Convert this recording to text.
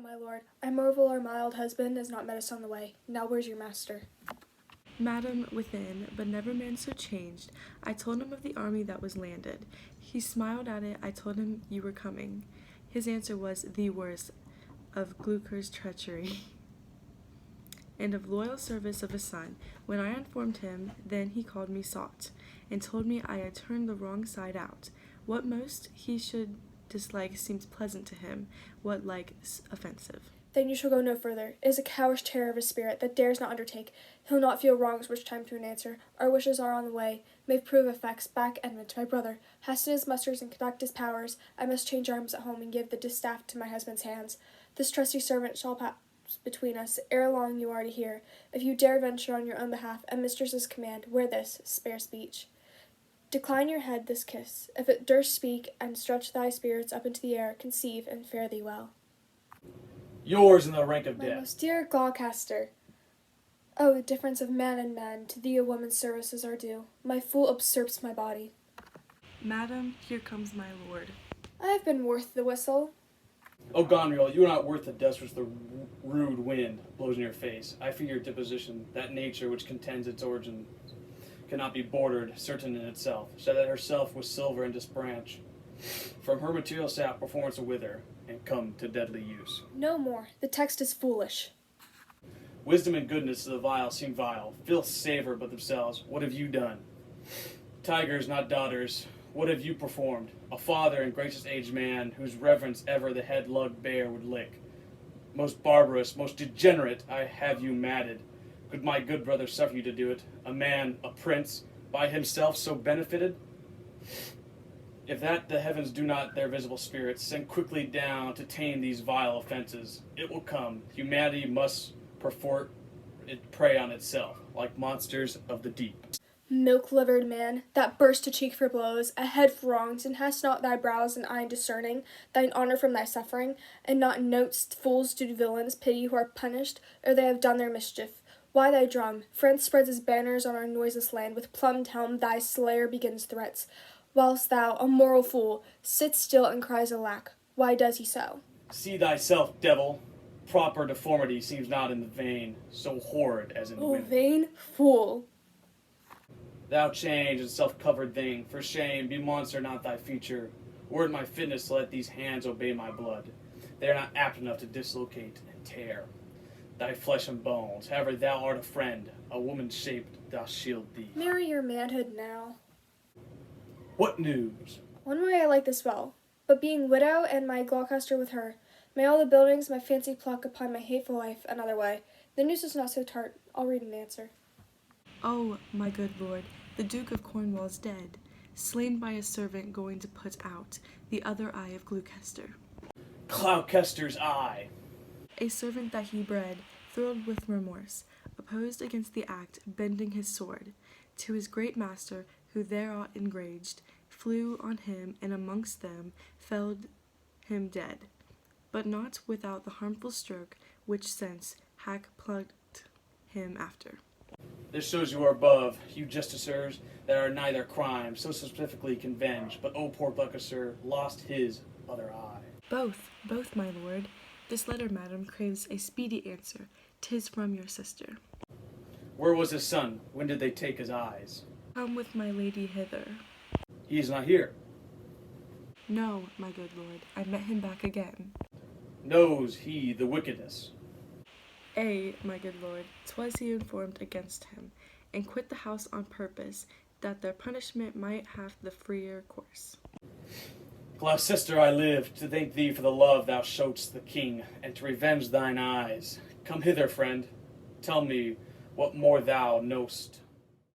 Welcome, my lord. I marvel our mild husband has not met us on the way. Now where's your master? Madam, within, but never man so changed. I told him of the army that was landed. He smiled at it. I told him you were coming. His answer was the worst of Glucker's treachery and of loyal service of his son. When I informed him, then he called me sot, and told me I had turned the wrong side out. What most he should dislike seems pleasant to him, what like offensive. Then you shall go no further. It is a coward's terror of his spirit that dares not undertake. He'll not feel wrongs which time to an answer. Our wishes are on the way. May prove effects back Edmund, my brother. Hasten his musters and conduct his powers. I must change arms at home and give the distaff to my husband's hands. This trusty servant shall pass between us. Ere long you are to hear. If you dare venture on your own behalf at mistress's command, wear this, spare speech. Decline your head this kiss. If it durst speak, and stretch thy spirits up into the air, conceive and fare thee well. Yours in the rank of My death. most dear Gloucester, oh, the difference of man and man, to thee a woman's services are due. My fool usurps my body. Madam, here comes my lord. I have been worth the whistle. O Gonriel, you are not worth the dust which the rude wind blows in your face. I fear your deposition, that nature which contends its origin cannot be bordered, certain in itself, so that herself was silver and disbranch. From her material sap performance will wither, and come to deadly use. No more. The text is foolish. Wisdom and goodness to the vile seem vile. Filth savor but themselves. What have you done? Tigers, not daughters. What have you performed? A father and gracious aged man, whose reverence ever the head-lugged bear would lick. Most barbarous, most degenerate, I have you madded. Could my good brother suffer you to do it? A man, a prince, by himself so benefited? If that the heavens do not their visible spirits send quickly down to tame these vile offenses, it will come. Humanity must perforce it prey on itself, like monsters of the deep. Milk-livered man, that burst to cheek for blows, a head for wrongs, and hast not thy brows and eye discerning, thine honour from thy suffering, and not notes fools do villains pity who are punished, or they have done their mischief. Why thy drum? France spreads his banners on our noiseless land, with plumed helm thy slayer begins threats. Whilst thou, a moral fool, sits still and cries alack. Why does he so? See thyself, devil. Proper deformity seems not in the vein, so horrid as in O women. vain fool! Thou change and self-covered thing, for shame, be monster not thy feature. Were it my fitness to let these hands obey my blood, they are not apt enough to dislocate and tear thy flesh and bones. However, thou art a friend, a woman shaped doth shield thee. Marry your manhood now. What news? One way I like this well, but being widow and my Gloucester with her, may all the buildings my fancy pluck upon my hateful life another way. The news is not so tart. I'll read an answer. Oh, my good lord, the Duke of Cornwall is dead, slain by a servant going to put out the other eye of Gloucester. Gloucester's eye. A servant that he bred, thrilled with remorse, opposed against the act, bending his sword to his great master, who thereat enraged, flew on him, and amongst them felled him dead, but not without the harmful stroke which since hack plucked him after. This shows you are above, you justicers, that are neither crime, so specifically convenge, but O poor Gloucester lost his other eye. Both, my lord. This letter, madam, craves a speedy answer. 'Tis from your sister. Where was his son? When did they take his eyes? Come with my lady hither. He is not here. No, my good lord, I met him back again. Knows he the wickedness? Ay, my good lord, 'twas he informed against him, and quit the house on purpose, that their punishment might have the freer course. Gloucester, I live, to thank thee for the love thou show'st the king, and to revenge thine eyes. Come hither, friend. Tell me what more thou know'st.